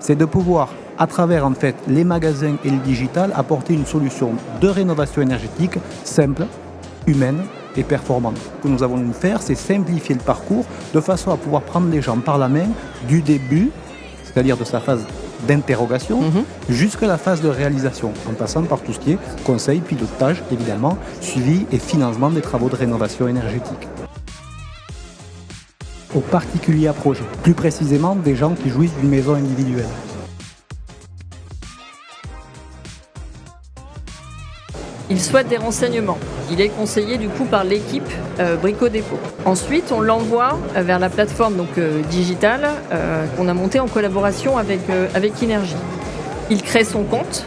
c'est de pouvoir, à travers en fait les magasins et le digital, apporter une solution de rénovation énergétique simple, humaine et performante. Ce que nous avons voulu faire, c'est simplifier le parcours de façon à pouvoir prendre les gens par la main du début, c'est-à-dire de sa phase d'interrogation, jusqu'à la phase de réalisation, en passant par tout ce qui est conseil, pilotage, évidemment, suivi et financement des travaux de rénovation énergétique. Aux particuliers à projet, plus précisément des gens qui jouissent d'une maison individuelle. Il souhaite des renseignements. Il est conseillé du coup par l'équipe Brico Dépôt. Ensuite, on l'envoie vers la plateforme digitale qu'on a montée en collaboration avec Inergie. Il crée son compte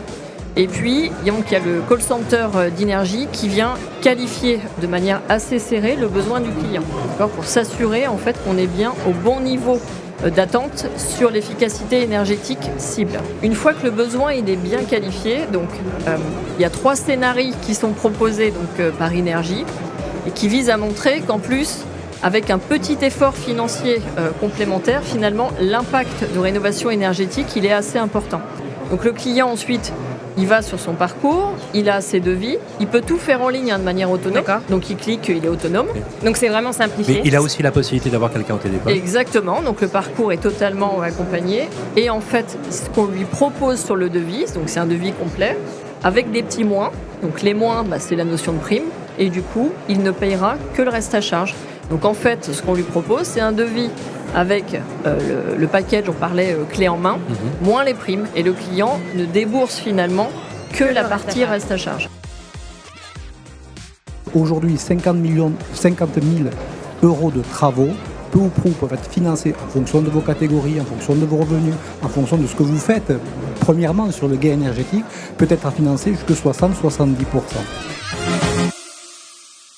et puis il y a le call center d'Inergie qui vient qualifier de manière assez serrée le besoin du client, pour s'assurer en fait qu'on est bien au bon niveau d'attente sur l'efficacité énergétique cible. Une fois que le besoin il est bien qualifié, il y a 3 scénarios qui sont proposés par Inergie et qui visent à montrer qu'en plus, avec un petit effort financier complémentaire, finalement l'impact de rénovation énergétique il est assez important. Donc le client ensuite il va sur son parcours, il a ses devis, il peut tout faire en ligne de manière autonome. D'accord. Donc il clique, il est autonome. Donc c'est vraiment simplifié. Mais il a aussi la possibilité d'avoir quelqu'un au téléphone. Exactement, donc le parcours est totalement accompagné. Et en fait, ce qu'on lui propose sur le devis, donc c'est un devis complet, avec des petits moins. Donc les moins, c'est la notion de prime. Et du coup, il ne payera que le reste à charge. Donc en fait, ce qu'on lui propose, c'est un devis avec le package, on parlait clé en main, moins les primes. Et le client ne débourse finalement que la partie reste à charge. Aujourd'hui, 50 000 euros de travaux, peu ou prou, peuvent être financés en fonction de vos catégories, en fonction de vos revenus, en fonction de ce que vous faites. Premièrement, sur le gain énergétique, peut être financé jusqu'à 60-70%.